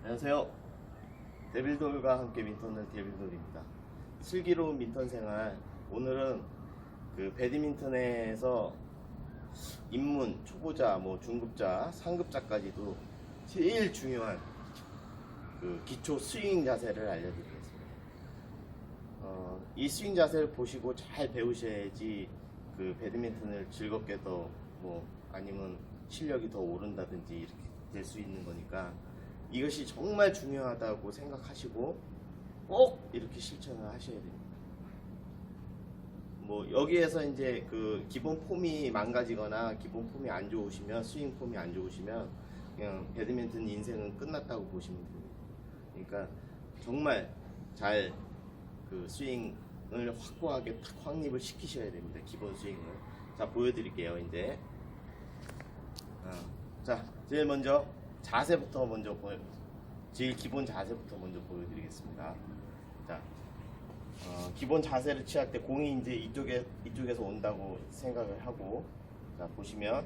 안녕하세요. 데빌돌과 함께 민턴을 데빌돌입니다. 슬기로운 민턴 생활. 오늘은 그 배드민턴에서 입문, 초보자, 중급자, 상급자까지도 제일 중요한 그 기초 스윙 자세를 알려드리겠습니다. 이 스윙 자세를 보시고 잘 배우셔야지 그 배드민턴을 즐겁게 더 아니면 실력이 더 오른다든지 이렇게 될 수 있는 거니까 이것이 정말 중요하다고 생각하시고 꼭 이렇게 실천을 하셔야 됩니다. 여기에서 이제 그 기본 폼이 망가지거나 기본 폼이 안 좋으시면, 스윙 폼이 안 좋으시면 그냥 배드민턴 인생은 끝났다고 보시면 됩니다. 그러니까 정말 잘 그 스윙을 확고하게 탁 확립을 시키셔야 됩니다. 기본 스윙을. 자, 보여드릴게요. 이제 자, 제일 먼저 자세부터 제일 기본 자세부터 먼저 보여드리겠습니다. 자, 기본 자세를 취할 때 공이 이제 이쪽에서 온다고 생각을 하고, 자, 보시면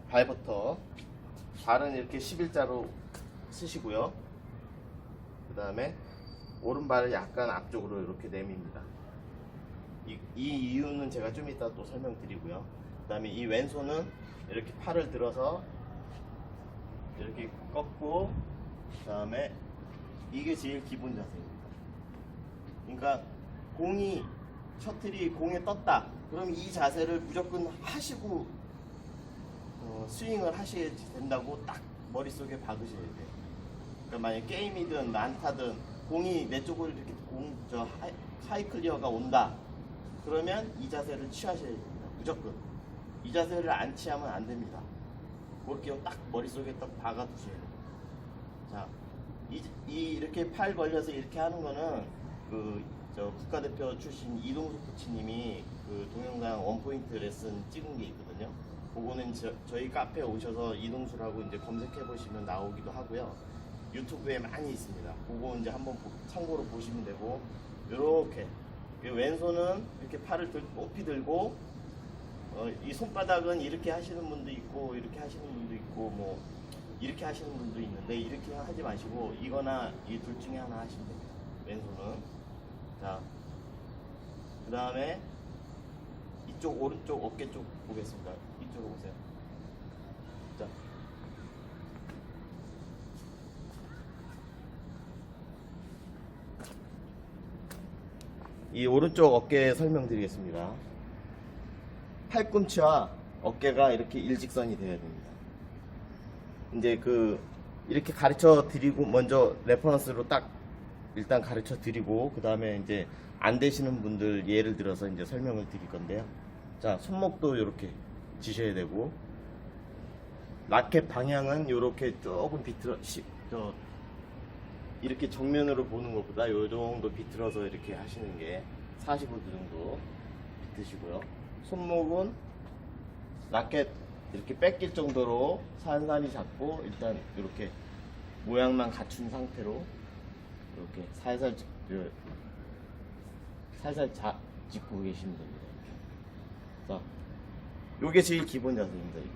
발은 이렇게 11자로 쓰시고요. 그 다음에 오른발을 약간 앞쪽으로 이렇게 내밉니다. 이 이유는 제가 좀 이따 또 설명드리고요. 그 다음에 이 왼손은 이렇게 팔을 들어서 이렇게 꺾고, 그 다음에 이게 제일 기본 자세입니다. 그러니까 셔틀이 공에 떴다. 그럼 이 자세를 무조건 하시고 스윙을 하셔야 된다고 딱 머릿속에 박으셔야 돼요. 그러니까 만약 게임이든 난타든 공이 내 쪽으로 이렇게 하이 클리어가 온다. 그러면 이 자세를 취하셔야 됩니다. 무조건. 이 자세를 안 취하면 안 됩니다. 그렇게 딱 머릿속에 딱 박아 두셔야 돼요. 자, 이렇게 팔 걸려서 이렇게 하는 거는 국가대표 출신 이동숙 코치님이 그 동영상 원포인트 레슨 찍은 게 있거든요. 그거는 저희 카페에 오셔서 이동수라고 이제 검색해 보시면 나오기도 하고요. 유튜브에 많이 있습니다. 그거 이제 한번 참고로 보시면 되고, 이렇게 왼손은 이렇게 팔을 높이 들고, 이 손바닥은 이렇게 하시는 분도 있고, 이렇게 하시는 분도 있고, 이렇게 하시는 분도 있는데, 이렇게 하지 마시고 이거나 이 둘 중에 하나 하시면 됩니다. 왼손은. 자, 그 다음에 이쪽 오른쪽 어깨 쪽 보겠습니다. 이쪽으로 보세요. 자, 이 오른쪽 어깨 설명드리겠습니다. 팔꿈치와 어깨가 이렇게 일직선이 되어야 됩니다. 이제 이렇게 가르쳐 드리고, 먼저 레퍼런스로 딱 일단 가르쳐 드리고, 그 다음에 이제 안 되시는 분들 예를 들어서 이제 설명을 드릴 건데요. 자, 손목도 이렇게 지셔야 되고, 라켓 방향은 이렇게 조금 이렇게 정면으로 보는 것보다 요 정도 비틀어서 이렇게 하시는 게 45도 정도 비트시고요. 손목은 라켓 이렇게 뺏길 정도로 산산히 잡고, 일단 이렇게 모양만 갖춘 상태로 이렇게 살살 짚고 계시면 됩니다. 자, 요게 제일 기본 자세입니다. 이게.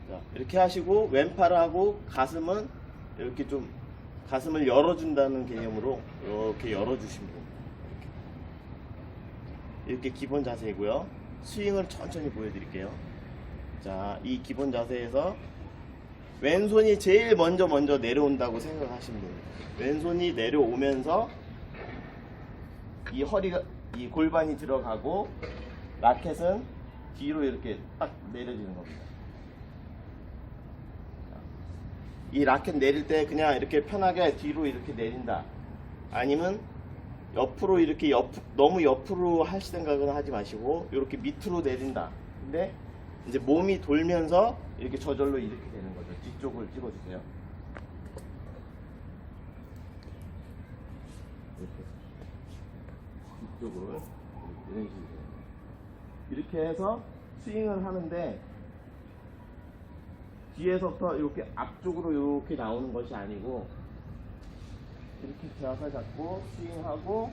자, 이렇게 하시고, 왼팔하고 가슴은 이렇게 좀 가슴을 열어준다는 개념으로 이렇게 열어주시면 됩니다. 이렇게 기본 자세이고요. 스윙을 천천히 보여드릴게요. 자, 이 기본 자세에서 왼손이 제일 먼저 내려온다고 생각하시면 됩니다. 왼손이 내려오면서 이 골반이 들어가고, 라켓은 뒤로 이렇게 딱 내려지는 겁니다. 이 라켓 내릴 때 그냥 이렇게 편하게 뒤로 이렇게 내린다. 아니면 옆으로 이렇게 너무 옆으로 할 생각은 하지 마시고 이렇게 밑으로 내린다. 근데 이제 몸이 돌면서 이렇게 저절로 이렇게 되는 거죠. 뒤쪽을 찍어주세요. 뒤쪽으로 이런 식으로. 이렇게 해서 스윙을 하는데, 뒤에서부터 이렇게 앞쪽으로 이렇게 나오는 것이 아니고, 이렇게 잡아 잡고 스윙하고,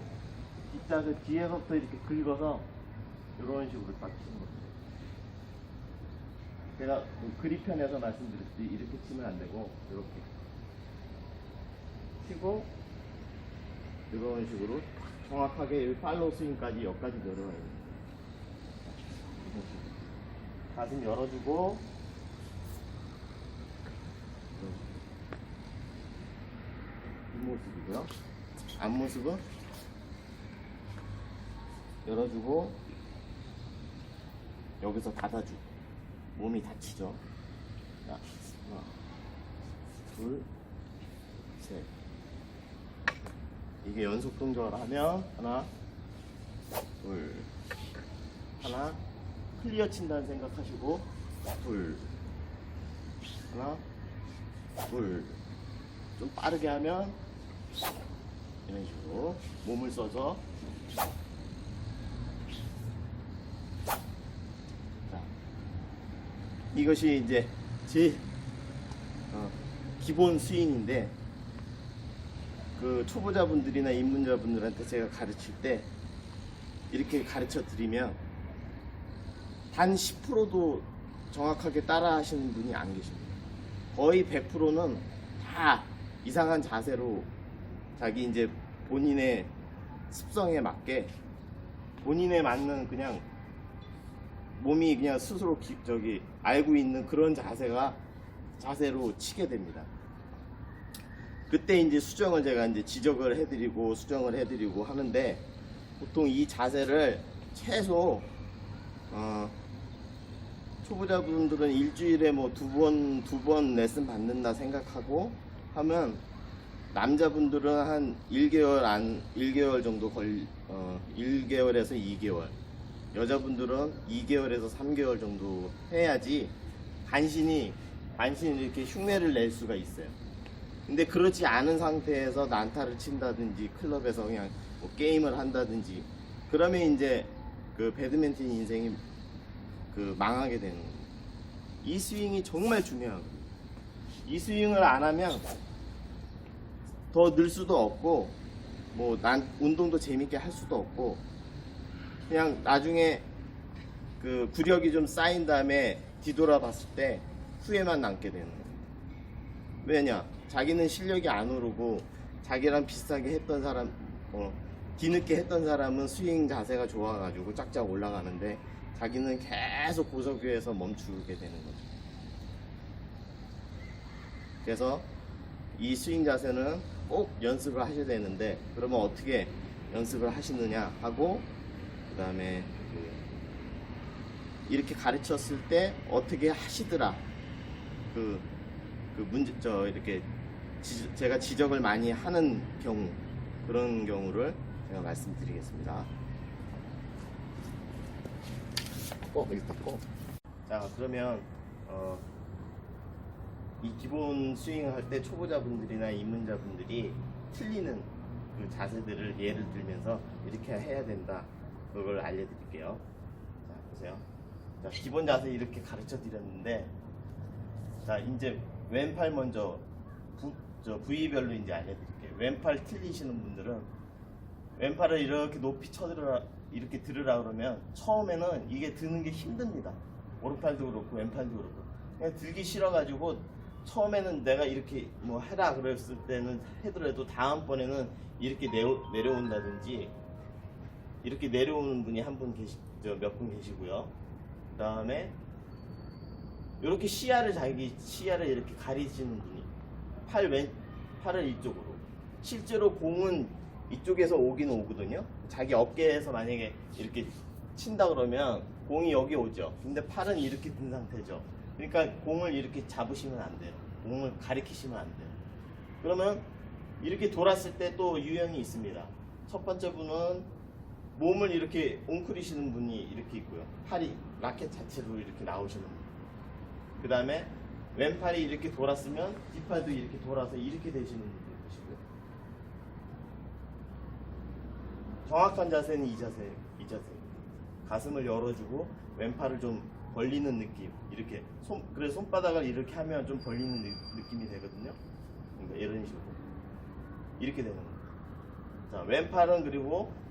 뒷자세 뒤에서부터 이렇게 긁어서 이런 식으로 딱 치는 겁니다. 제가 그립편에서 말씀드렸듯이 이렇게 치면 안 되고 이렇게 치고 이런 식으로 정확하게 여기 팔로우 스윙까지 여기까지 내려와야 돼요. 가슴 열어주고 뒷모습이고요. 앞모습은 열어주고 여기서 닫아주고 몸이 다치죠. 자, 하나, 둘, 셋. 이게 연속 동작을 하면 하나, 둘, 하나, 클리어 친다는 생각하시고 둘, 하나, 둘. 좀 빠르게 하면 이런 식으로 몸을 써서 자, 이것이 이제 제 기본 스윙인데 그 초보자분들이나 입문자분들한테 제가 가르칠 때 이렇게 가르쳐 드리면 단 10%도 정확하게 따라 하시는 분이 안 계십니다. 거의 100%는 다 이상한 자세로 자기 이제 본인의 습성에 맞게 본인에 맞는 그냥 몸이 그냥 스스로 알고 있는 그런 자세로 치게 됩니다. 그때 이제 수정을 제가 이제 지적을 해드리고 수정을 해드리고 하는데 보통 이 자세를 최소 초보자분들은 일주일에 뭐 두 번 레슨 받는다 생각하고 하면 남자분들은 한 1개월 정도 1개월에서 2개월, 여자분들은 2개월에서 3개월 정도 해야지 간신히 이렇게 흉내를 낼 수가 있어요. 근데 그렇지 않은 상태에서 난타를 친다든지 클럽에서 그냥 뭐 게임을 한다든지 그러면 이제 그 배드민턴 인생이 그 망하게 되는 겁니다. 이 스윙이 정말 중요하거든요. 이 스윙을 안 하면 더 늘 수도 없고 뭐 운동도 재밌게 할 수도 없고 그냥 나중에 그 구력이 좀 쌓인 다음에 뒤돌아봤을 때 후회만 남게 되는 거예요. 왜냐? 자기는 실력이 안 오르고 자기랑 비슷하게 했던 사람 뒤늦게 했던 사람은 스윙 자세가 좋아가지고 쫙쫙 올라가는데 자기는 계속 고석유에서 멈추게 되는 거죠. 그래서 이 스윙 자세는 꼭 연습을 하셔야 되는데 그러면 어떻게 연습을 하시느냐 하고 그 다음에 이렇게 가르쳤을 때 어떻게 하시더라 이렇게 제가 지적을 많이 하는 경우 그런 경우를 제가 말씀드리겠습니다. 일단 자 그러면 이 기본 스윙을 할 때 초보자분들이나 입문자분들이 틀리는 그 자세들을 예를 들면서 이렇게 해야 된다 그걸 알려드릴게요. 자 보세요. 자 기본 자세 이렇게 가르쳐 드렸는데 자 이제 왼팔 먼저 부위별로 이제 알려드릴게요. 왼팔 틀리시는 분들은 왼팔을 이렇게 높이 이렇게 들으라 그러면 처음에는 이게 드는 게 힘듭니다. 오른팔도 그렇고 왼팔도 그렇고 그냥 들기 싫어가지고 처음에는 내가 이렇게 뭐 해라 그랬을 때는 해더라도 다음번에는 이렇게 내려온다든지 이렇게 내려오는 분이 몇 분 계시고요. 그 다음에 이렇게 자기 시야를 이렇게 가리시는 분이 팔을 이쪽으로 실제로 공은 이쪽에서 오긴 오거든요. 자기 어깨에서 만약에 이렇게 친다 그러면 공이 여기 오죠. 근데 팔은 이렇게 든 상태죠. 그러니까 공을 이렇게 잡으시면 안 돼요. 공을 가리키시면 안 돼요. 그러면 이렇게 돌았을 때 또 유형이 있습니다. 첫 번째 분은 몸을 이렇게 웅크리시는 분이 이렇게 있고요. 팔이 라켓 자체로 이렇게 나오시는 분. 그 다음에 왼팔이 이렇게 돌았으면 뒷팔도 이렇게 돌아서 이렇게 되시는 분들 계시고요. 정확한 자세는 이 자세. 가슴을 열어주고 왼팔을 좀 벌리는 느낌. 이렇게 그래서 손바닥을 이렇게 하면 좀 벌리는 느낌이 되거든요. 그러니까 이런 식으로 이렇게 되는 거예요. 자 왼팔은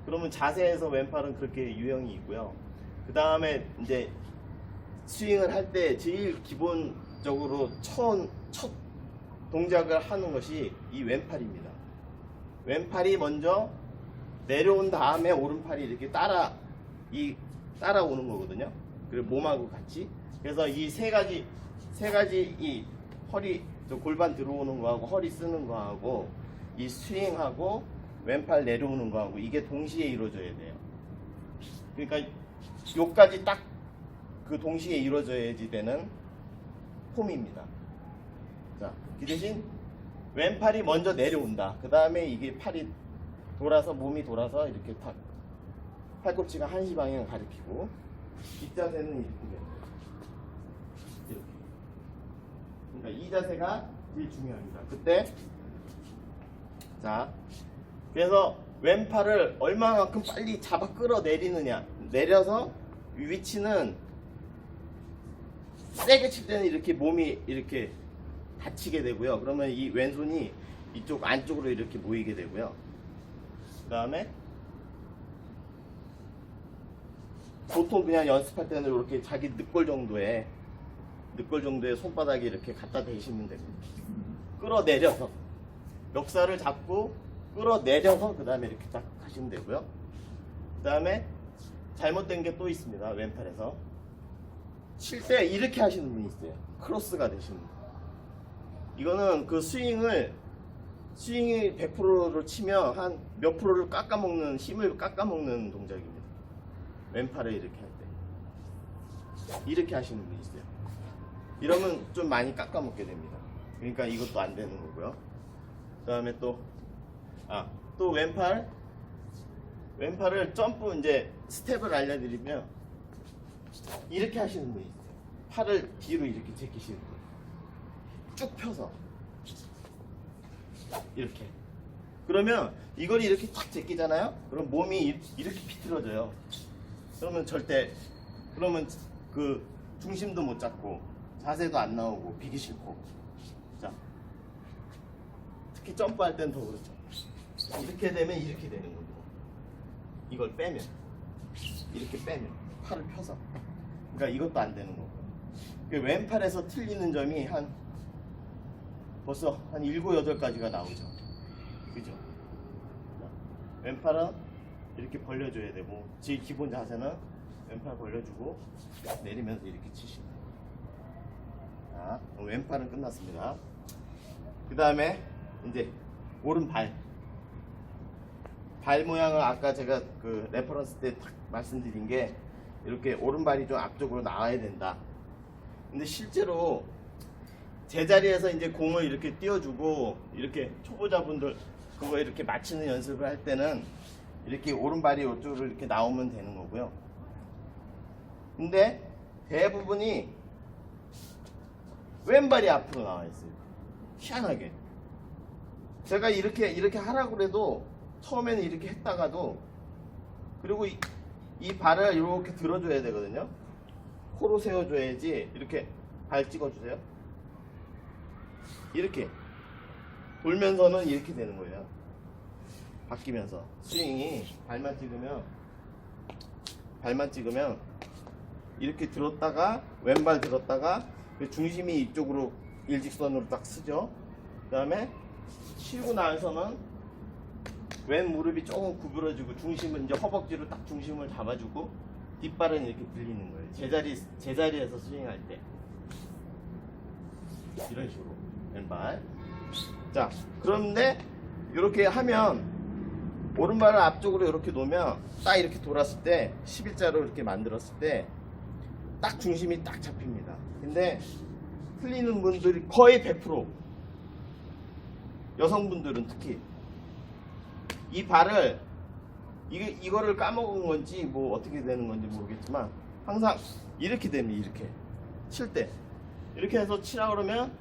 그러면 자세에서 왼팔은 그렇게 유형이 있고요. 그 다음에 이제 스윙을 할 때 제일 기본적으로 첫 동작을 하는 것이 이 왼팔입니다. 왼팔이 먼저 내려온 다음에 오른팔이 이렇게 따라오는 거거든요. 그리고 몸하고 같이. 그래서 이 세 가지 이 허리 골반 들어오는 거하고 허리 쓰는 거하고 이 스윙하고 왼팔 내려오는 거하고 이게 동시에 이루어져야 돼요. 그러니까 요까지 딱 그 동시에 이루어져야지 되는 폼입니다. 자, 그 대신 왼팔이 먼저 내려온다. 그 다음에 이게 팔이 돌아서 몸이 돌아서 이렇게 탁 팔꿈치가 한시 방향 가리키고 뒷자세는 이렇게 돼요. 이렇게. 그러니까 이 자세가 제일 중요합니다. 그때 자, 그래서 왼팔을 얼마만큼 빨리 잡아 끌어내리느냐. 내려서 위치는 세게 칠 때는 이렇게 몸이 이렇게 다치게 되고요. 그러면 이 왼손이 이쪽 안쪽으로 이렇게 모이게 되고요. 그 다음에 보통 그냥 연습할 때는 이렇게 자기 늑골 정도의 손바닥에 이렇게 갖다 대시면 됩니다. 끌어내려서 멱살을 잡고 끌어내려서 그 다음에 이렇게 딱 하시면 되고요. 그 다음에 잘못된 게 또 있습니다. 왼팔에서 칠 때 이렇게 하시는 분이 있어요. 크로스가 되시는 분. 이거는 그 스윙이 100%로 치면 한 몇 프로를 깎아먹는, 힘을 깎아먹는 동작입니다. 왼팔을 이렇게 할 때 이렇게 하시는 분이 있어요. 이러면 좀 많이 깎아먹게 됩니다. 그러니까 이것도 안 되는 거고요. 그 다음에 또 왼팔을 점프 이제 스텝을 알려드리면 이렇게 하시는 분이 있어요. 팔을 뒤로 이렇게 제끼시는 거예요. 쭉 펴서 이렇게. 그러면 이걸 이렇게 탁 제끼잖아요. 그럼 몸이 이렇게 비틀어져요. 그러면 그 중심도 못 잡고 자세도 안 나오고 비기 싫고. 자, 특히 점프할 땐 더 그렇죠. 이렇게 되면 이렇게 되는 거고, 이걸 빼면 이렇게 빼면 팔을 펴서, 그러니까 이것도 안 되는 거고. 왼팔에서 틀리는 점이 벌써 한 7, 8가지가 나오죠. 그죠? 왼팔은 이렇게 벌려줘야 되고, 제일 기본 자세는 왼팔 벌려주고 내리면서 이렇게 치시면 돼요. 자, 왼팔은 끝났습니다. 그 다음에 이제 오른발. 발 모양을 아까 제가 그 레퍼런스 때 딱 말씀드린 게 이렇게 오른발이 좀 앞쪽으로 나와야 된다. 근데 실제로 제자리에서 이제 공을 이렇게 띄워주고 이렇게 초보자분들 그거 이렇게 맞히는 연습을 할 때는 이렇게 오른발이 이쪽으로 이렇게 나오면 되는 거고요. 근데 대부분이 왼발이 앞으로 나와 있어요. 희한하게. 제가 이렇게 하라고 그래도 처음에는 이렇게 했다가도, 그리고 이 발을 이렇게 들어줘야 되거든요. 코로 세워줘야지. 이렇게 발 찍어주세요. 이렇게 돌면서는 이렇게 되는 거예요. 바뀌면서 스윙이 발만 찍으면 이렇게 들었다가 왼발 들었다가 중심이 이쪽으로 일직선으로 딱 쓰죠. 그 다음에 치고 나서는 왼 무릎이 조금 구부러지고 중심은 이제 허벅지로 딱 중심을 잡아주고 뒷발은 이렇게 들리는 거예요. 제자리에서 스윙할 때 이런 식으로 왼발. 자, 그런데 이렇게 하면 오른발을 앞쪽으로 이렇게 놓으면 딱 이렇게 돌았을 때 11자로 이렇게 만들었을 때 딱 중심이 딱 잡힙니다. 근데 틀리는 분들이 거의 100%, 여성분들은 특히 이 발을 이거를 까먹은 건지 뭐 어떻게 되는 건지 모르겠지만 항상 이렇게 되면 이렇게 칠 때 이렇게 해서 치라 그러면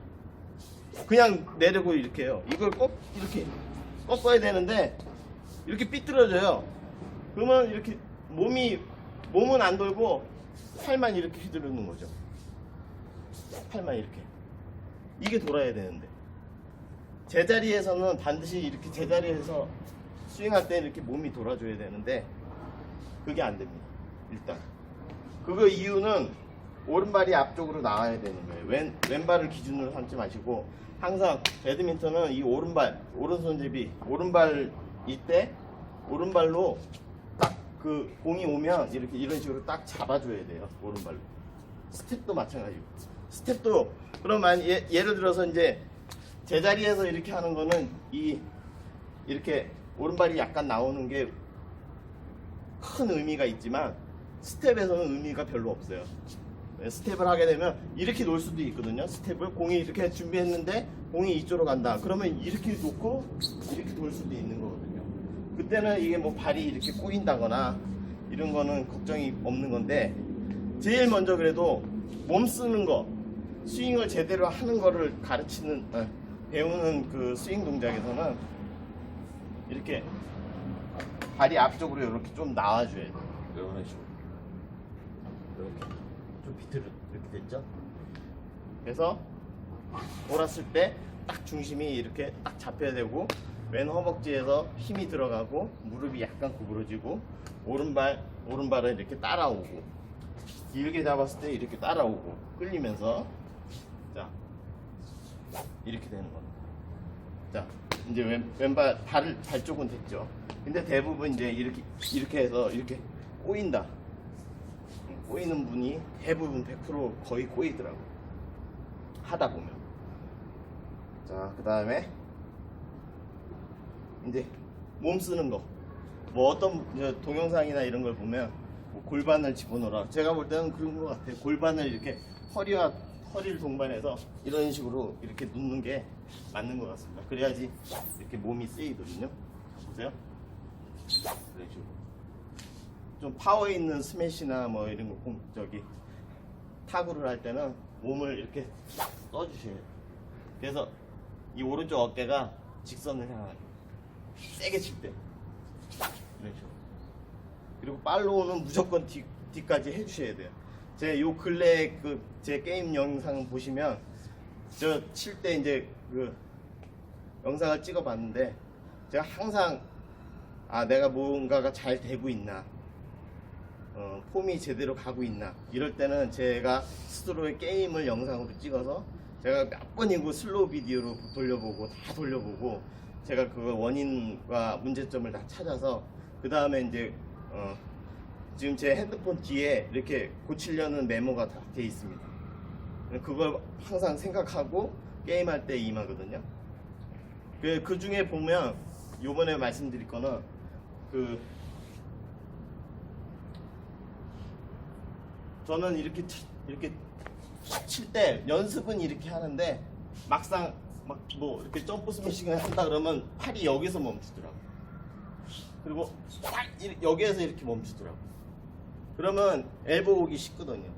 그냥 내리고 이렇게 해요. 이걸 꼭 이렇게 꺾어야 되는데 이렇게 삐뚤어져요. 그러면 이렇게 몸은 안 돌고 팔만 이렇게 휘두르는 거죠. 팔만 이렇게. 이게 돌아야 되는데 제자리에서는 반드시 이렇게 제자리에서 스윙할 때 이렇게 몸이 돌아줘야 되는데 그게 안 됩니다. 일단 그거 이유는 오른발이 앞쪽으로 나와야 되는 거예요. 왼발을 기준으로 삼지 마시고 항상 배드민턴은 이 오른손잡이 오른발일 때 오른발로 딱 그 공이 오면 이렇게 이런 식으로 딱 잡아줘야 돼요. 오른발로. 스텝도 마찬가지고. 스텝도 그러면 예를 들어서 이제 제자리에서 이렇게 하는 거는 이렇게 오른발이 약간 나오는 게 큰 의미가 있지만 스텝에서는 의미가 별로 없어요. 스텝을 하게 되면 이렇게 놓을 수도 있거든요. 스텝을 공이 이렇게 준비했는데 공이 이쪽으로 간다. 그러면 이렇게 놓고 이렇게 돌 수도 있는 거거든요. 그때는 이게 뭐 발이 이렇게 꼬인다거나 이런 거는 걱정이 없는 건데 제일 먼저 그래도 몸 쓰는 거 스윙을 제대로 하는 거를 배우는 그 스윙 동작에서는 이렇게 발이 앞쪽으로 이렇게 좀 나와줘야 돼요. 이런 식으로. 이렇게. 좀 비틀어. 이렇게 됐죠? 그래서 돌았을 때 딱 중심이 이렇게 딱 잡혀야 되고 왼 허벅지에서 힘이 들어가고 무릎이 약간 구부러지고 오른발은 이렇게 따라오고 길게 잡았을 때 이렇게 따라오고 끌리면서 자 이렇게 되는 겁니다. 자 이제 왼발 발 쪽은 됐죠. 근데 대부분 이제 이렇게 해서 이렇게 꼬인다. 꼬이는 분이 대부분 100% 거의 꼬이더라고. 하다 보면. 자, 그 다음에 이제 몸 쓰는 거. 뭐 어떤 동영상이나 이런 걸 보면 뭐 골반을 집어넣으라. 제가 볼 때는 그런 것 같아요. 골반을 이렇게 허리를 동반해서 이런 식으로 이렇게 눕는 게 맞는 것 같습니다. 그래야지 이렇게 몸이 쓰이거든요. 보세요. 이런 식으로. 좀 파워 있는 스매시나 뭐 이런 거 타구를 할 때는 몸을 이렇게 떠주셔야 돼요. 그래서 이 오른쪽 어깨가 직선을 향하게 세게 칠 때 이런 식으로. 그리고 팔로우는 무조건 뒤까지 해주셔야 돼요. 제 요 근래 제 게임 영상 보시면 저 칠 때 이제 그 영상을 찍어봤는데 제가 항상 내가 뭔가가 잘 되고 있나 폼이 제대로 가고 있나 이럴 때는 제가 스스로의 게임을 영상으로 찍어서 제가 몇 번이고 슬로우 비디오로 다 돌려보고 제가 그 원인과 문제점을 다 찾아서 그 다음에 이제 지금 제 핸드폰 뒤에 이렇게 고치려는 메모가 다 돼 있습니다. 그걸 항상 생각하고 게임할 때 임하거든요. 그 중에 보면 요번에 말씀드릴 거는 저는 이렇게 칠 때 연습은 이렇게 하는데 막상 뭐 이렇게 점프 스매싱을 한다 그러면 팔이 여기서 멈추더라고. 그리고 딱 여기에서 이렇게 멈추더라고. 그러면 엘보 오기 쉽거든요.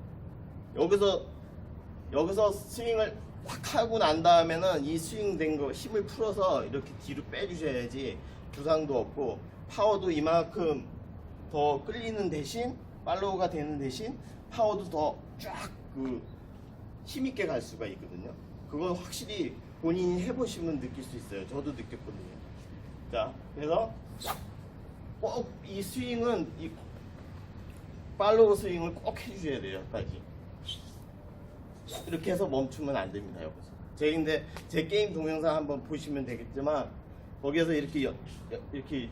여기서 스윙을 확 하고 난 다음에는 이 스윙된 거 힘을 풀어서 이렇게 뒤로 빼주셔야지 부상도 없고 파워도 이만큼 더 끌리는 대신 팔로우가 되는 대신 파워도 더 쫙 힘있게 갈 수가 있거든요. 그건 확실히 본인이 해보시면 느낄 수 있어요. 저도 느꼈거든요. 자, 그래서 꼭 이 스윙은 이 팔로우 스윙을 꼭 해주셔야 돼요. 여기까지. 이렇게 해서 멈추면 안 됩니다. 여기서. 근데 제 게임 동영상 한번 보시면 되겠지만 거기에서 이렇게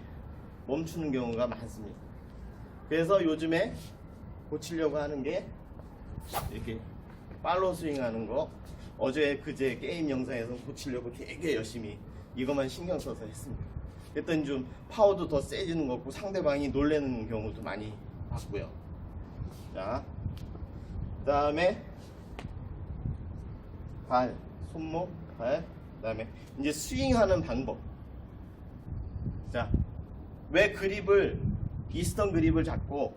멈추는 경우가 많습니다. 그래서 요즘에 고치려고 하는 게 이렇게 팔로우 스윙 하는 거 그제 게임 영상에서 고치려고 되게 열심히 이것만 신경 써서 했습니다. 그랬더니 좀 파워도 더 세지는 것 같고 상대방이 놀라는 경우도 많이 봤고요. 자, 그 다음에 손목, 그 다음에 이제 스윙하는 방법. 자, 왜 이스턴 그립을 잡고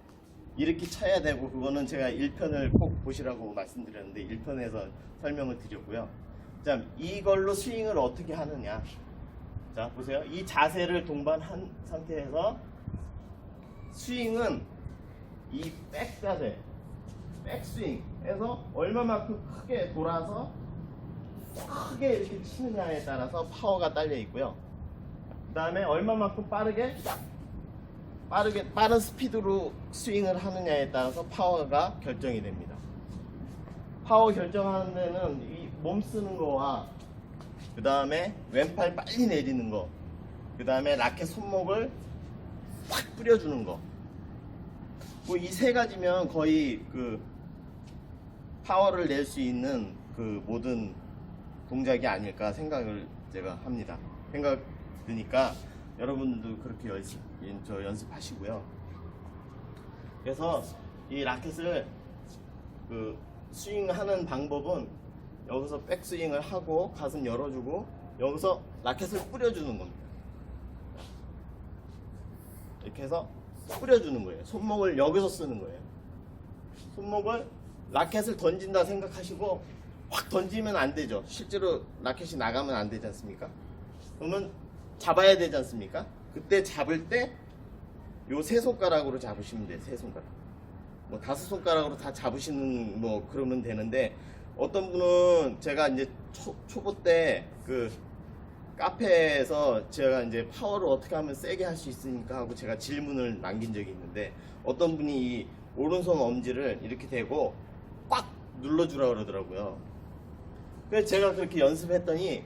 이렇게 쳐야 되고 그거는 제가 1편을 꼭 보시라고 말씀드렸는데 1편에서 설명을 드렸고요. 자, 이걸로 스윙을 어떻게 하느냐. 자, 보세요. 이 자세를 동반한 상태에서 스윙은 이 백자세, 백스윙에서 얼마만큼 크게 돌아서 크게 이렇게 치느냐에 따라서 파워가 딸려 있고요. 그 다음에 얼마만큼 빠른 스피드로 스윙을 하느냐에 따라서 파워가 결정이 됩니다. 파워 결정하는 데는 이 몸 쓰는 거와 그 다음에 왼팔 빨리 내리는 거, 그 다음에 라켓 손목을 확 뿌려주는 거. 뭐 이 세 가지면 거의 그 파워를 낼 수 있는 그 모든 동작이 아닐까 생각을 제가 합니다. 생각 드니까 여러분들도 그렇게 연습하시고요. 그래서 이 라켓을 그 스윙하는 방법은 여기서 백스윙을 하고 가슴 열어주고 여기서 라켓을 뿌려주는 겁니다. 이렇게 해서 뿌려주는 거예요. 손목을 여기서 쓰는 거예요. 손목을 라켓을 던진다 생각하시고 확 던지면 안 되죠. 실제로 라켓이 나가면 안 되지 않습니까? 그러면 잡아야 되지 않습니까? 그때 잡을 때 요 세 손가락으로 잡으시면 돼요. 세 손가락. 뭐 다섯 손가락으로 다 잡으시는 뭐 그러면 되는데, 어떤 분은 제가 이제 초보 때 그 카페에서 제가 이제 파워를 어떻게 하면 세게 할 수 있으니까 하고 제가 질문을 남긴 적이 있는데, 어떤 분이 이 오른손 엄지를 이렇게 대고 꽉 눌러주라 그러더라고요. 그래서 제가 그렇게 연습했더니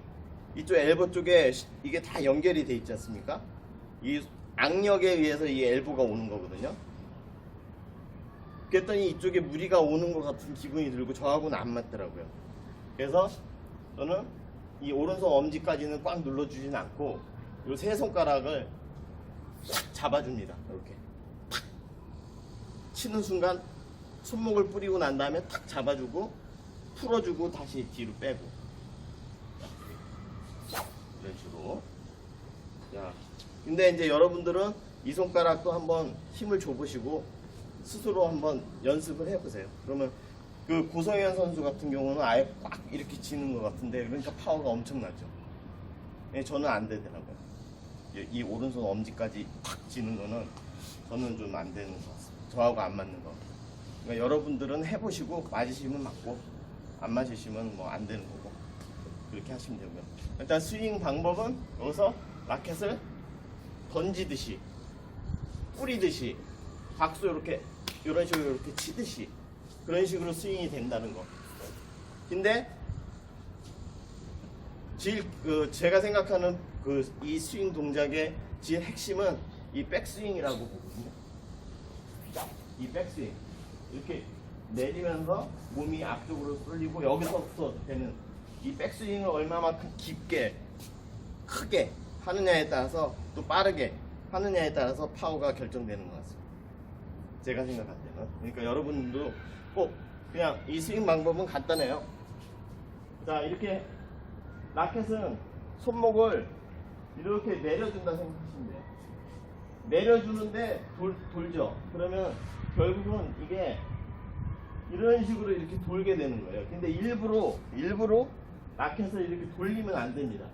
이쪽 엘보 쪽에 이게 다 연결이 돼 있지 않습니까? 이 악력에 의해서 이 엘보가 오는 거거든요. 그랬더니 이쪽에 무리가 오는 것 같은 기분이 들고 저하고는 안 맞더라고요. 그래서 저는 이 오른손 엄지까지는 꽉 눌러주진 않고 이 세 손가락을 딱 잡아줍니다. 이렇게 탁 치는 순간 손목을 뿌리고 난 다음에 탁 잡아주고 풀어주고 다시 뒤로 빼고, 이런 식으로. 자, 근데 이제 여러분들은 이 손가락도 한번 힘을 줘보시고 스스로 한번 연습을 해보세요. 그러면 그 고성현 선수 같은 경우는 아예 꽉 이렇게 쥐는 것 같은데, 그러니까 파워가 엄청나죠. 예, 저는 안 되더라고요. 이 오른손 엄지까지 탁 쥐는 거는 저는 좀 안 되는 것 같습니다. 저하고 안 맞는 거. 그러니까 여러분들은 해보시고 맞으시면 맞고 안 맞으시면 뭐 안 되는 거고, 그렇게 하시면 되고요. 일단 스윙 방법은 여기서 라켓을 던지듯이 뿌리듯이 박수 이렇게 이런 식으로 이렇게 치듯이 그런 식으로 스윙이 된다는 거. 근데 제가 생각하는 이 스윙 동작의 제일 핵심은 이 백스윙이라고 보거든요. 이 백스윙 이렇게 내리면서 몸이 앞쪽으로 쏠리고 여기서부터 되는 이 백스윙을 얼마만큼 깊게 크게 하느냐에 따라서, 또 빠르게 하느냐에 따라서 파워가 결정되는 것 같습니다. 제가 생각할 때는. 그러니까 여러분도 꼭 그냥 이 스윙 방법은 간단해요. 자, 이렇게 라켓은 손목을 이렇게 내려준다 생각하시면 돼요. 내려주는데 돌죠. 그러면 결국은 이게 이런 식으로 이렇게 돌게 되는 거예요. 근데 일부러 라켓을 이렇게 돌리면 안 됩니다.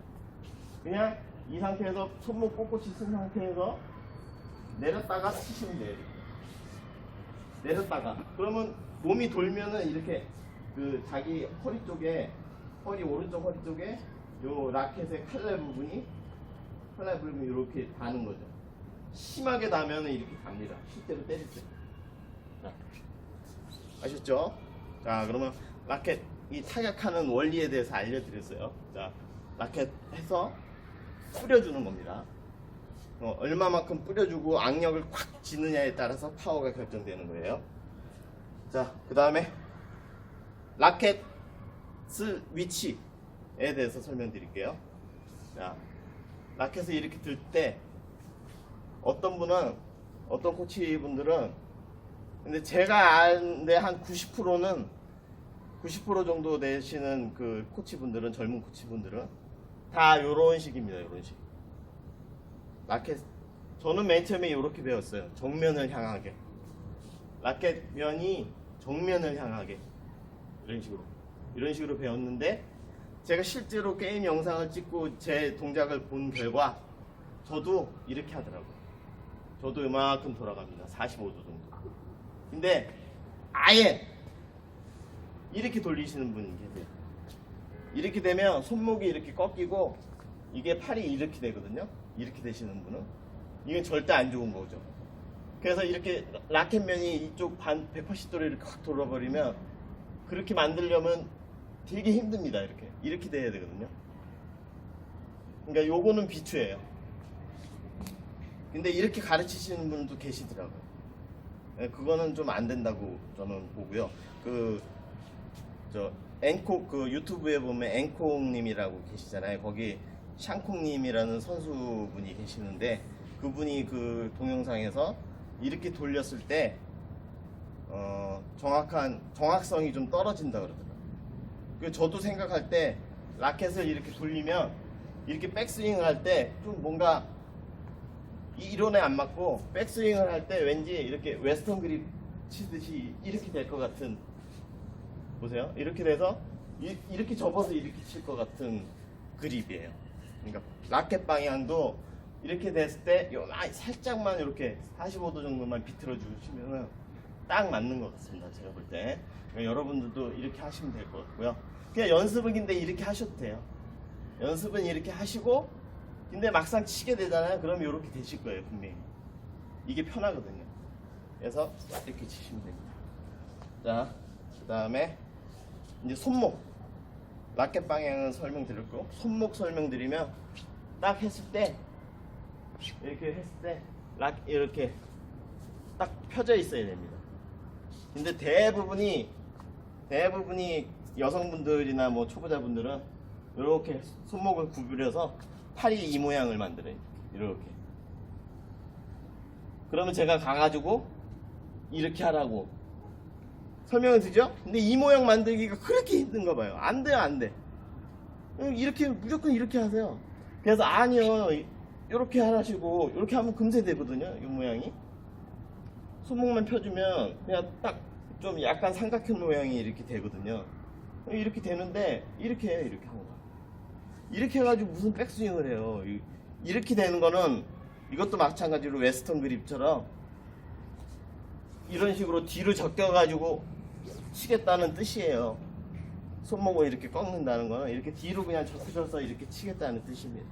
그냥 이 상태에서 손목 꼿꼿이 쓴 상태에서 내렸다가 치시면 돼요. 내렸다가. 그러면 몸이 돌면은 이렇게 그 자기 허리 쪽에, 오른쪽 허리 쪽에 요 라켓의 칼날 부분이 이렇게 닿는 거죠. 심하게 닿으면 이렇게 갑니다. 실제로 때릴 때. 자, 아셨죠? 자, 그러면 라켓 이 타격하는 원리에 대해서 알려드렸어요. 자, 라켓 해서 뿌려주는 겁니다. 얼마만큼 뿌려주고 악력을 콱 쥐느냐에 따라서 파워가 결정되는 거예요. 자, 그 다음에 라켓 위치에 대해서 설명드릴게요. 자, 라켓을 이렇게 들 때 어떤 코치분들은, 근데 제가 아는데 한 90% 정도 되시는 그 코치분들은, 젊은 코치분들은 다 요런 식입니다. 요런 식. 라켓, 저는 맨 처음에 이렇게 배웠어요. 정면을 향하게. 라켓 면이 정면을 향하게. 이런 식으로 배웠는데, 제가 실제로 게임 영상을 찍고 제 동작을 본 결과 저도 이렇게 하더라고요. 저도 이만큼 돌아갑니다. 45도 정도. 근데 아예 이렇게 돌리시는 분이 계세요. 이렇게 되면 손목이 이렇게 꺾이고 이게 팔이 이렇게 되거든요. 이렇게 되시는 분은 이건 절대 안 좋은 거죠. 그래서 이렇게 라켓면이 이쪽 180도로 이렇게 확 돌아버리면 그렇게 만들려면 되게 힘듭니다. 이렇게 돼야 되거든요. 그러니까 요거는 비추예요. 근데 이렇게 가르치시는 분도 계시더라고요. 예, 그거는 좀 안 된다고 저는 보고요. 앵콕 유튜브에 보면 앵콕님이라고 계시잖아요. 거기 샹콩님이라는 선수분이 계시는데 그분이 그 동영상에서 이렇게 돌렸을 때 정확성이 좀 떨어진다 그러더라고요. 저도 생각할 때 라켓을 이렇게 돌리면 이렇게 백스윙을 할 때 좀 뭔가 이 이론에 안 맞고 백스윙을 할 때 왠지 이렇게 웨스턴 그립 치듯이 이렇게 될 것 같은, 보세요. 이렇게 돼서 이렇게 접어서 이렇게 칠 것 같은 그립이에요. 그러니까 라켓 방향도 이렇게 됐을 때 살짝만 이렇게 45도 정도만 비틀어 주시면은 딱 맞는 것 같습니다. 제가 볼 때. 그러니까 여러분들도 이렇게 하시면 될 것 같고요. 그냥 연습은 근데 이렇게 하셔도 돼요. 연습은 이렇게 하시고 근데 막상 치게 되잖아요. 그러면 이렇게 되실 거예요, 분명히. 이게 편하거든요. 그래서 이렇게 치시면 됩니다. 자, 그 다음에 이제 손목. 라켓 방향은 설명드렸고, 손목 설명드리면 딱 했을 때, 이렇게 했을 때, 이렇게 딱 펴져 있어야 됩니다. 근데 대부분이 여성분들이나 뭐 초보자분들은 이렇게 손목을 구부려서 팔이 이 모양을 만들어요. 이렇게. 그러면 제가 가가지고 이렇게 하라고 설명을 드죠? 근데 이 모양 만들기가 그렇게 힘든가 봐요. 안 돼요, 안 돼. 이렇게, 무조건 이렇게 하세요. 그래서 아니요, 이렇게 하시고, 이렇게 하면 금세 되거든요, 이 모양이. 손목만 펴주면 그냥 딱 좀 약간 삼각형 모양이 이렇게 되거든요. 이렇게 되는데, 이렇게 해요, 이렇게 하고. 이렇게 해가지고 무슨 백스윙을 해요. 이렇게 되는 거는 이것도 마찬가지로 웨스턴 그립처럼 이런 식으로 뒤로 적혀가지고 치겠다는 뜻이에요. 손목을 이렇게 꺾는다는 거는 이렇게 뒤로 그냥 적혀져서 이렇게 치겠다는 뜻입니다.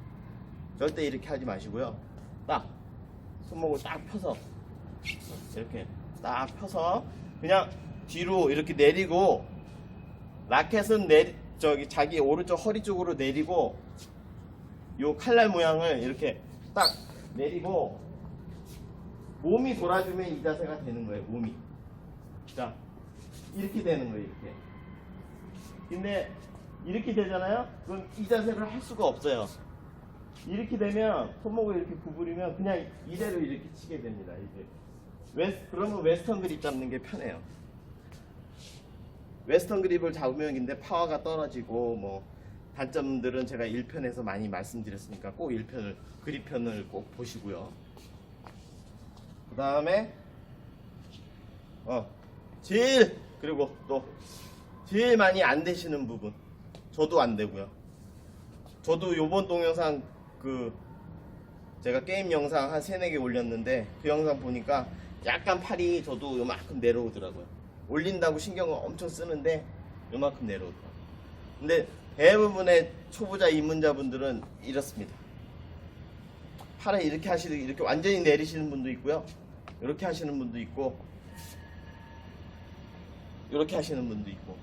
절대 이렇게 하지 마시고요. 딱 손목을 딱 펴서 이렇게 딱 펴서 그냥 뒤로 이렇게 내리고, 라켓은 자기 오른쪽 허리 쪽으로 내리고, 요 칼날 모양을 이렇게 딱 내리고 몸이 돌아주면 이 자세가 되는 거예요. 몸이. 자, 이렇게 되는 거예요. 이렇게. 근데 이렇게 되잖아요. 그럼 이 자세를 할 수가 없어요. 이렇게 되면 손목을 이렇게 구부리면 그냥 이대로 이렇게 치게 됩니다. 이제 그러면 웨스턴 그립 잡는 게 편해요. 웨스턴 그립을 잡으면 근데 파워가 떨어지고 뭐 단점들은 제가 1편에서 많이 말씀드렸으니까 꼭 1편을 그립편을 꼭 보시고요. 그 다음에 그리고 또 제일 많이 안 되시는 부분, 저도 안 되고요. 저도 요번 동영상 제가 게임 영상 한 3-4개 올렸는데 그 영상 보니까 약간 팔이 저도 요만큼 내려오더라고요. 올린다고 신경을 엄청 쓰는데 요만큼 내려오더라고요. 근데 대부분의 초보자 입문자분들은 이렇습니다. 팔을 이렇게 이렇게 완전히 내리시는 분도 있고요. 이렇게 하시는 분도 있고, 이렇게 하시는 분도 있고.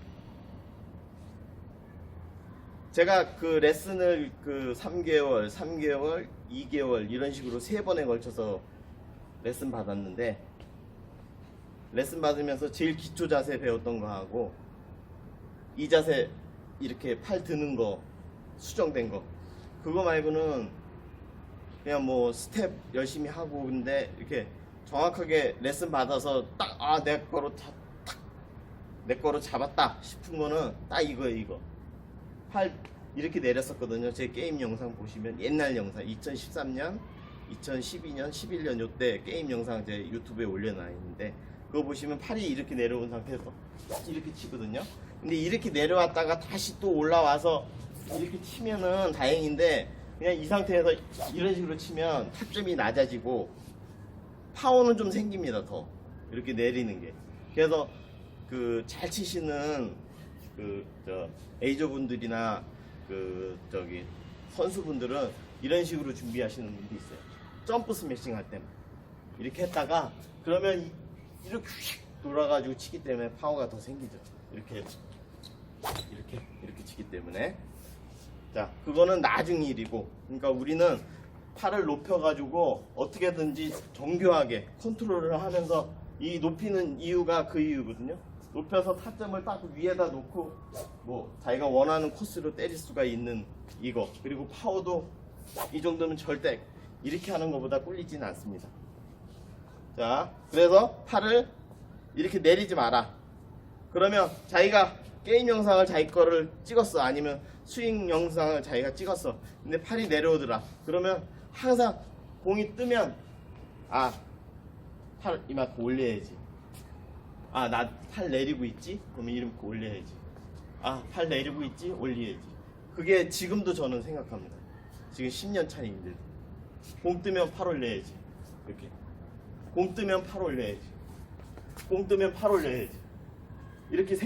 제가 그 레슨을 3개월, 2개월 이런 식으로 3번에 걸쳐서 레슨 받았는데, 레슨 받으면서 제일 기초 자세 배웠던 거 하고, 이 자세 이렇게 팔 드는 거, 수정된 거, 그거 말고는 그냥 뭐 스텝 열심히 하고, 근데 이렇게 정확하게 레슨 받아서 딱 내 거로 잡았다 싶은 거는 딱 이거예요. 이거 팔 이렇게 내렸었거든요. 제 게임 영상 보시면 옛날 영상 2013년 2012년 11년 요때 게임 영상 제 유튜브에 올려놔 있는데, 그거 보시면 팔이 이렇게 내려온 상태에서 이렇게 치거든요. 근데 이렇게 내려왔다가 다시 또 올라와서 이렇게 치면은 다행인데, 그냥 이 상태에서 이런 식으로 치면 타점이 낮아지고 파워는 좀 생깁니다. 더 이렇게 내리는 게. 그래서 잘 치시는 에이저분들이나 선수분들은 이런 식으로 준비하시는 분도 있어요. 점프 스매싱 할 때만 이렇게 했다가 그러면 이렇게 휙 돌아가지고 치기 때문에 파워가 더 생기죠. 이렇게 치기 때문에. 자, 그거는 나중 일이고, 그러니까 우리는 팔을 높여가지고 어떻게든지 정교하게 컨트롤을 하면서 이 높이는 이유가 그 이유거든요. 높여서 타점을 딱 위에다 놓고 뭐 자기가 원하는 코스로 때릴 수가 있는 이거, 그리고 파워도 이 정도면 절대 이렇게 하는 것보다 꿀리지는 않습니다. 자, 그래서 팔을 이렇게 내리지 마라. 그러면 자기가 게임 영상을 자기 거를 찍었어, 아니면 스윙 영상을 자기가 찍었어, 근데 팔이 내려오더라. 그러면 항상 공이 뜨면 팔 이만큼 올려야지. 나 팔 내리고 있지? 그러면 이렇게 올려야지. 팔 내리고 있지? 올려야지. 그게 지금도 저는 생각합니다. 지금 10년 차인데 공 뜨면 팔 올려야지. 이렇게 공 뜨면 팔 올려야지. 공 뜨면 팔 올려야지. 이렇게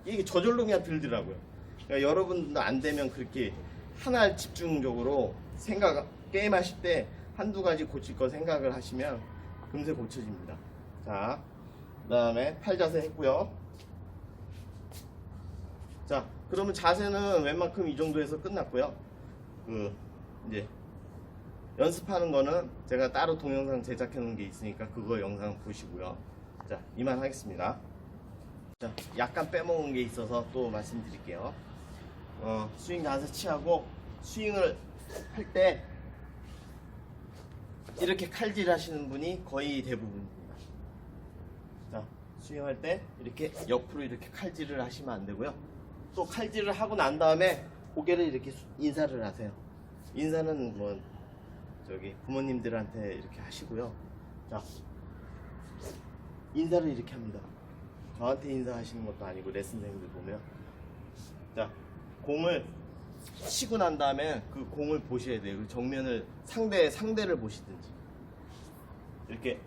이게 저절로 그냥 들더라고요. 그러니까 여러분도 안 되면 그렇게 하나 집중적으로 게임 하실 때 한두 가지 고칠 거 생각을 하시면 금세 고쳐집니다. 자, 그 다음에 팔 자세 했고요. 자, 그러면 자세는 웬만큼 이 정도에서 끝났고요. 이제 연습하는 거는 제가 따로 동영상 제작해 놓은 게 있으니까 그거 영상 보시고요. 자, 이만 하겠습니다. 자, 약간 빼먹은 게 있어서 또 말씀드릴게요. 스윙 자세 취하고 스윙을 할 때 이렇게 칼질 하시는 분이 거의 대부분입니다. 자, 스윙할 때 이렇게 옆으로 이렇게 칼질을 하시면 안 되고요. 또 칼질을 하고 난 다음에 고개를 이렇게 인사를 하세요. 인사는 뭐 부모님들한테 이렇게 하시고요. 자, 인사를 이렇게 합니다. 저한테 인사하시는 것도 아니고 레슨생들 보면, 자, 공을 치고 난 다음에 그 공을 보셔야 돼요. 그 정면을 상대를 보시든지 이렇게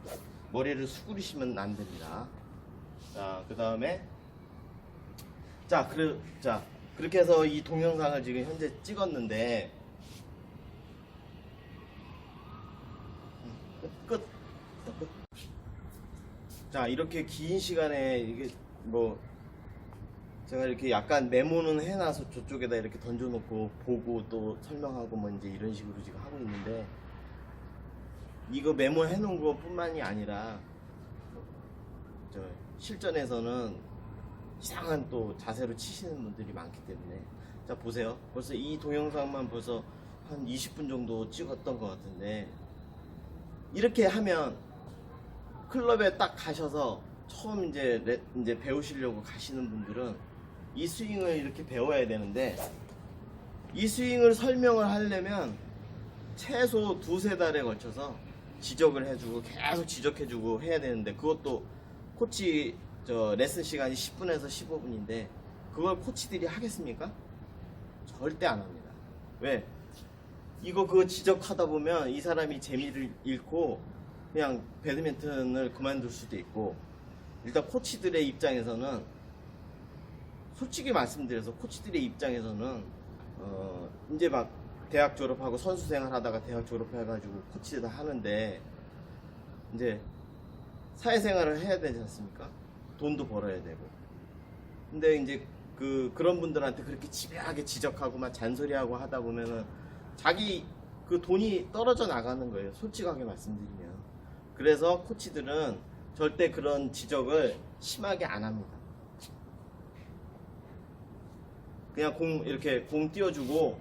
머리를 수그리시면 안 됩니다. 자, 그 다음에 그렇게 해서 이 동영상을 지금 현재 찍었는데 끝. 자, 이렇게 긴 시간에 이게 뭐 제가 이렇게 약간 메모는 해놔서 저쪽에다 이렇게 던져놓고 보고 또 설명하고 뭐 이제 이런 식으로 지금 하고 있는데, 이거 메모해놓은 거 뿐만이 아니라 실전에서는 이상한 또 자세로 치시는 분들이 많기 때문에. 자, 보세요. 벌써 이 동영상만 벌써 한 20분 정도 찍었던 것 같은데, 이렇게 하면 클럽에 딱 가셔서 처음 이제 배우시려고 가시는 분들은 이 스윙을 이렇게 배워야 되는데, 이 스윙을 설명을 하려면 최소 두세 달에 걸쳐서 지적을 해주고 계속 지적해주고 해야 되는데, 그것도 코치 레슨 시간이 10분에서 15분인데 그걸 코치들이 하겠습니까? 절대 안 합니다. 왜? 그거 지적하다 보면 이 사람이 재미를 잃고 그냥 배드민턴을 그만둘 수도 있고. 일단 코치들의 입장에서는, 솔직히 말씀드려서 코치들의 입장에서는 이제 막 대학 졸업하고 선수 생활 하다가 대학 졸업해가지고 코치를 하는데 이제 사회생활을 해야 되지 않습니까? 돈도 벌어야 되고. 근데 이제 그런 분들한테 그렇게 집요하게 지적하고 막 잔소리하고 하다 보면은 자기 그 돈이 떨어져 나가는 거예요. 솔직하게 말씀드리면. 그래서 코치들은 절대 그런 지적을 심하게 안 합니다. 그냥 이렇게 공 띄워주고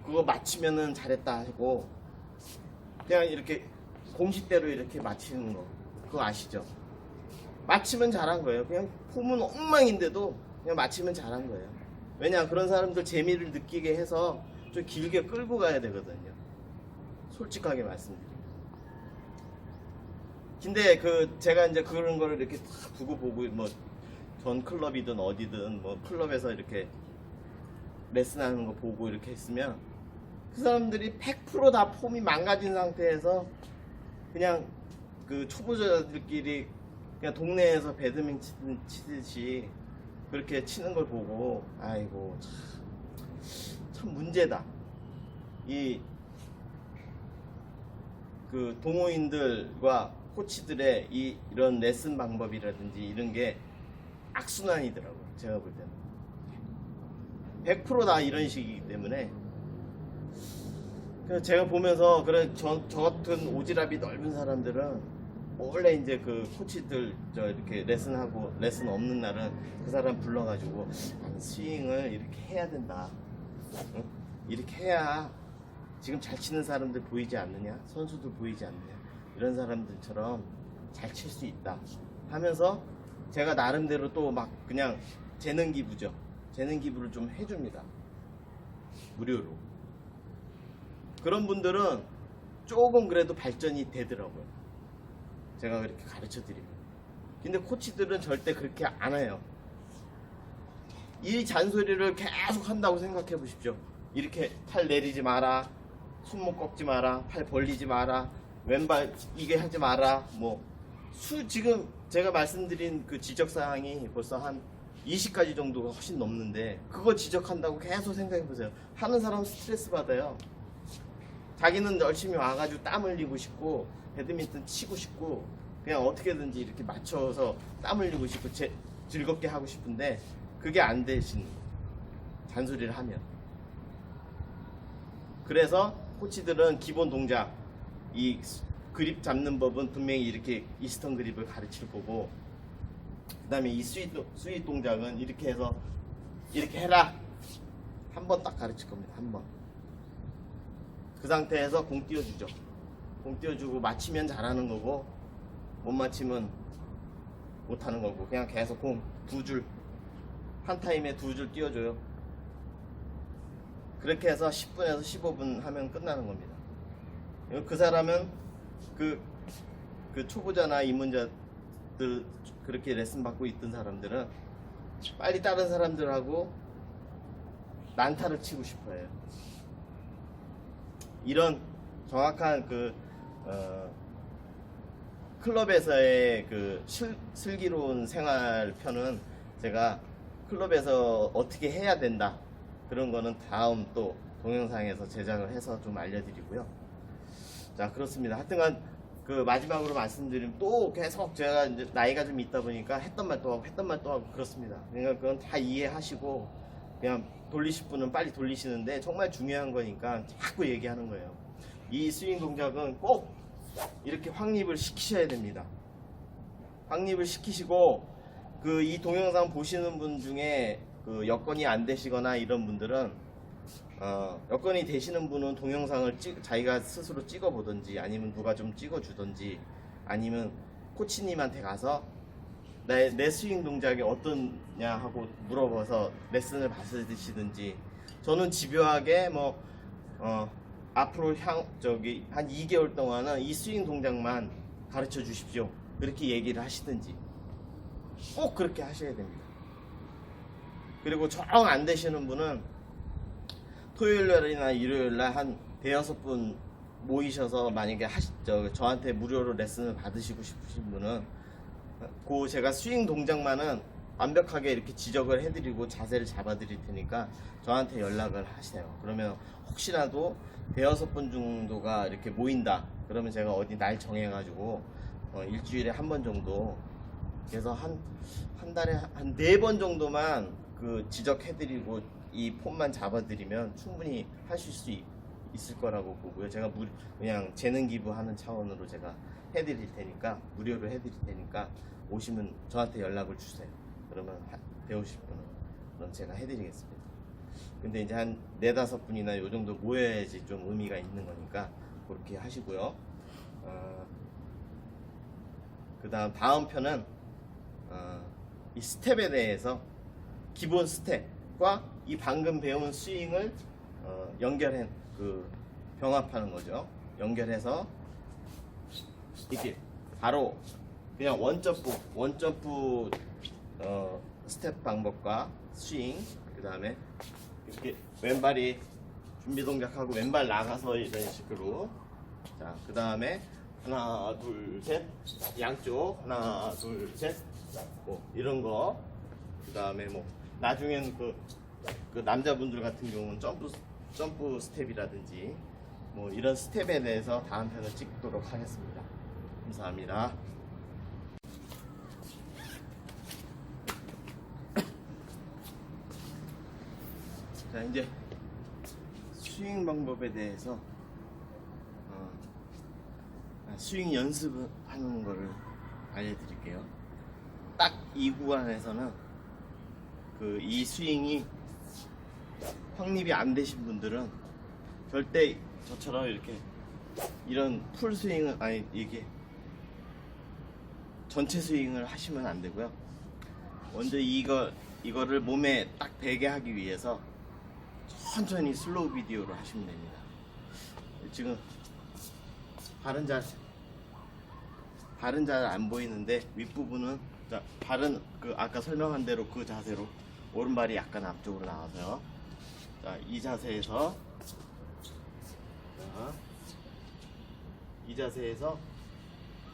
그거 맞히면은 잘했다 하고, 그냥 이렇게 공식대로 이렇게 맞히는 거, 그거 아시죠? 맞히면 잘한 거예요. 그냥 폼은 엉망인데도 그냥 맞히면 잘한 거예요. 왜냐, 그런 사람들 재미를 느끼게 해서 좀 길게 끌고 가야 되거든요. 솔직하게 말씀드립니다. 근데 제가 이제 그런 거를 이렇게 다 두고 보고, 뭐 전 클럽이든 어디든 뭐 클럽에서 이렇게 레슨하는 거 보고 이렇게 했으면 그 사람들이 100% 다 폼이 망가진 상태에서 그냥 그 초보자들끼리 그냥 동네에서 배드민턴 치듯이 그렇게 치는 걸 보고, 아이고 참 문제다. 그 동호인들과 코치들의 이런 레슨 방법이라든지 이런 게 악순환이더라고요. 제가 볼 때는 100%다 이런 식이기 때문에 그래서 제가 보면서 그런 저 같은 오지랖이 넓은 사람들은 원래 이제 그 코치들 이렇게 레슨하고 레슨 없는 날은 그 사람 불러가지고 아니, 스윙을 이렇게 해야 된다. 응? 이렇게 해야 지금 잘 치는 사람들 보이지 않느냐? 선수들 보이지 않느냐? 이런 사람들처럼 잘 칠 수 있다 하면서 제가 나름대로 또 막 그냥 재능 기부죠. 재능 기부를 좀 해줍니다. 무료로. 그런 분들은 조금 그래도 발전이 되더라고요. 제가 그렇게 가르쳐 드리면. 근데 코치들은 절대 그렇게 안 해요. 이 잔소리를 계속 한다고 생각해 보십시오. 이렇게 팔 내리지 마라, 손목 꺾지 마라, 팔 벌리지 마라, 왼발 이게 하지 마라. 뭐 지금 제가 말씀드린 그 지적 사항이 벌써 한 20가지 정도가 훨씬 넘는데 그거 지적한다고 계속 생각해 보세요. 하는 사람은 스트레스 받아요. 자기는 열심히 와가지고 땀 흘리고 싶고 배드민턴 치고 싶고 그냥 어떻게든지 이렇게 맞춰서 땀 흘리고 싶고 즐겁게 하고 싶은데 그게 안 되신 잔소리를 하면. 그래서 코치들은 기본 동작 이 그립 잡는 법은 분명히 이렇게 이스턴 그립을 가르칠 거고 그 다음에 이 스윗 동작은 이렇게 해서 이렇게 해라 한 번 딱 가르칠 겁니다. 한 번. 그 상태에서 공 띄워주죠. 공 띄워주고 맞히면 잘하는 거고 못 맞히면 못하는 거고 그냥 계속 공 두 줄 한 타임에 두 줄 띄워줘요. 그렇게 해서 10분에서 15분 하면 끝나는 겁니다. 그 사람은 그 초보자나 입문자들 그렇게 레슨 받고 있던 사람들은 빨리 다른 사람들하고 난타를 치고 싶어 해요. 이런 정확한 클럽에서의 그 슬기로운 생활편은 제가 클럽에서 어떻게 해야 된다 그런 거는 다음 또 동영상에서 제작을 해서 좀 알려드리고요. 자, 그렇습니다. 하여튼간 그 마지막으로 말씀드리면 또 계속 제가 이제 나이가 좀 있다 보니까 했던 말 또 하고 그렇습니다. 그러니까 그건 다 이해하시고 그냥 돌리실 분은 빨리 돌리시는데 정말 중요한 거니까 자꾸 얘기하는 거예요. 이 스윙 동작은 꼭 이렇게 확립을 시키셔야 됩니다. 확립을 시키시고 이 동영상 보시는 분 중에 그 여건이 안 되시거나 이런 분들은 여건이 되시는 분은 동영상을 자기가 스스로 찍어 보든지 아니면 누가 좀 찍어 주든지 아니면 코치님한테 가서 내 스윙 동작이 어떠냐 하고 물어봐서 레슨을 받으시든지 저는 집요하게 앞으로 한 2개월 동안은 이 스윙 동작만 가르쳐 주십시오 그렇게 얘기를 하시든지 꼭 그렇게 하셔야 됩니다. 그리고 정 안 되시는 분은 토요일날이나 일요일날 한 대여섯 분 모이셔서 만약에 저한테 무료로 레슨을 받으시고 싶으신 분은 제가 스윙 동작만은 완벽하게 이렇게 지적을 해드리고 자세를 잡아드릴 테니까 저한테 연락을 하세요. 그러면 혹시라도 대여섯 분 정도가 이렇게 모인다 그러면 제가 어디 날 정해가지고 일주일에 한 번 정도 그래서 한 달에 한 4번 정도만 지적해드리고 이 폼만 잡아드리면 충분히 하실 수 있을 거라고 보고요. 제가 그냥 재능 기부하는 차원으로 제가 해드릴 테니까 무료로 해드릴 테니까 오시면 저한테 연락을 주세요. 그러면 배우실 분은 그럼 제가 해드리겠습니다. 근데 이제 한 4-5분이나 요 정도 모여야지 좀 의미가 있는 거니까 그렇게 하시고요. 그 다음 편은 이 스텝에 대해서 기본 스텝과 이 방금 배운 스윙을 연결해 병합하는 거죠. 연결해서 이렇게 바로 그냥 원점프 스텝 방법과 스윙 그 다음에 이렇게 왼발이 준비 동작하고 왼발 나가서 이런 식으로 자 그 다음에 하나 둘 셋 양쪽 하나 둘 셋 이런 거 그 다음에 나중에는 그 남자분들 같은 경우는 점프 스텝이라든지 이런 스텝에 대해서 다음 편을 찍도록 하겠습니다. 감사합니다. 자, 이제 스윙 방법에 대해서 스윙 연습하는 거를 알려드릴게요. 딱 이 구간에서는 이 스윙이 확립이 안 되신 분들은 절대 저처럼 이렇게 이런 풀 스윙은 아니 이게 전체 스윙을 하시면 안 되고요. 먼저 이거를 몸에 딱 배게 하기 위해서 천천히 슬로우 비디오로 하시면 됩니다. 지금 발은 잘 안 보이는데 윗부분은 발은 아까 설명한 대로 그 자세로 오른발이 약간 앞쪽으로 나와서요. 자, 이 자세에서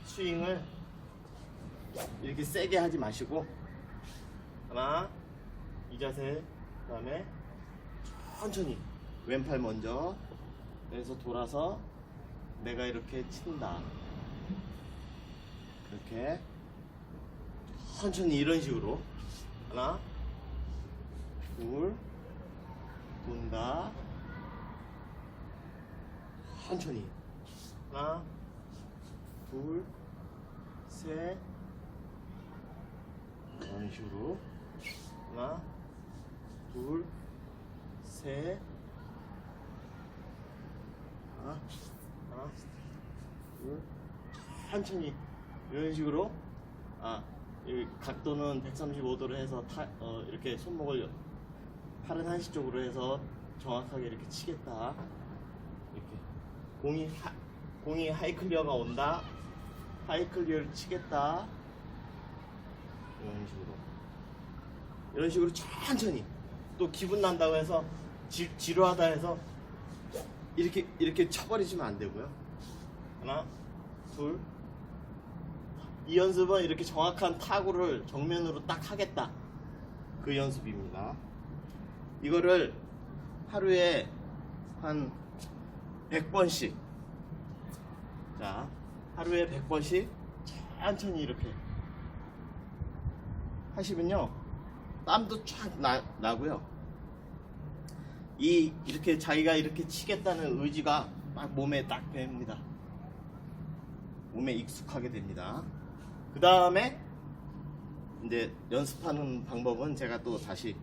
스윙을 이렇게 세게 하지 마시고 하나, 이 자세, 그 다음에 천천히 왼팔 먼저 그래서 돌아서 내가 이렇게 친다. 이렇게 천천히 이런 식으로 하나, 둘, 돈다. 천천히 하나, 둘, 셋, 이런 식으로 하나, 둘, 셋, 하나, 둘, 천천히 이런 식으로 이 각도는 135도로 해서 이렇게 손목을 팔은 한시쪽으로 해서 정확하게 이렇게 치겠다. 이렇게 공이 하이클리어가 온다. 하이클리어를 치겠다. 이런 식으로 천천히 또 기분 난다고 해서 지루하다 해서 이렇게 쳐버리시면 안 되고요. 하나, 둘. 이 연습은 이렇게 정확한 타구를 정면으로 딱 하겠다. 그 연습입니다. 이거를 하루에 한 100번씩. 자, 하루에 100번씩 천천히 이렇게 하시면요. 땀도 쫙 나고요. 이렇게 자기가 이렇게 치겠다는 의지가 막 몸에 딱 밴니다. 몸에 익숙하게 됩니다. 그 다음에 이제 연습하는 방법은 제가 또 다시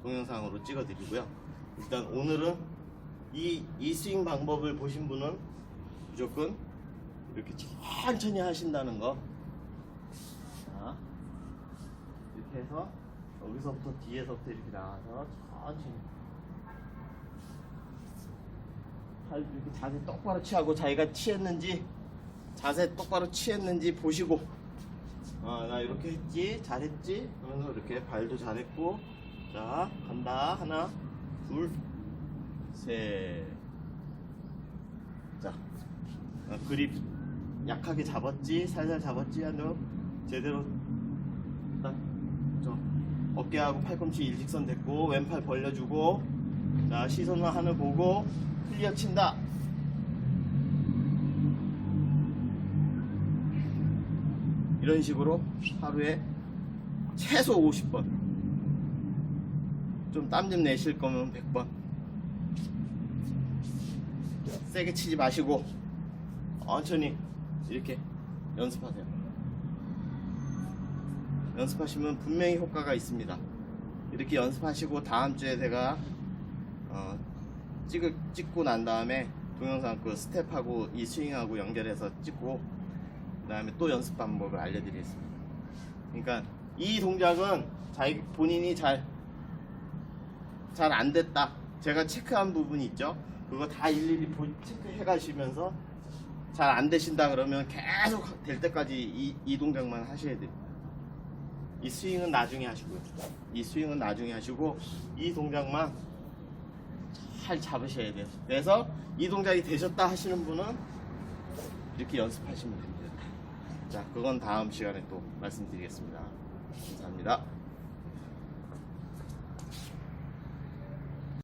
동영상으로 찍어 드리고요. 일단 오늘은 이 스윙 방법을 보신 분은 무조건 이렇게 천천히 하신다는 거. 자, 이렇게 해서 여기서부터 뒤에서부터 이렇게 나와서 천천히 이렇게 자세 똑바로 취하고 자기가 자세 똑바로 취했는지 보시고 나 이렇게 했지 잘했지 그러면서 이렇게 발도 잘했고 자 간다 하나 둘 셋 자 그립 약하게 잡았지 살살 잡았지 하는 제대로 딱 어깨하고 팔꿈치 일직선 됐고 왼팔 벌려주고 자 시선은 하늘 보고 클리어 친다. 이런 식으로 하루에 최소 50번 좀 땀 좀 내실 거면 100번 세게 치지 마시고 천천히 이렇게 연습하세요. 연습하시면 분명히 효과가 있습니다. 이렇게 연습하시고 다음 주에 제가 찍고 난 다음에 동영상 그 스텝하고 이 스윙하고 연결해서 찍고 그 다음에 또 연습 방법을 알려드리겠습니다. 그러니까 이 동작은 본인이 잘 안 됐다. 제가 체크한 부분이 있죠. 그거 다 일일이 체크해 가시면서 잘 안 되신다 그러면 계속 될 때까지 이 동작만 하셔야 돼요. 이 스윙은 나중에 하시고요. 이 스윙은 나중에 하시고 이 동작만 잘 잡으셔야 돼요. 그래서 이 동작이 되셨다 하시는 분은 이렇게 연습하시면 됩니다. 자, 그건 다음 시간에 또 말씀드리겠습니다. 감사합니다.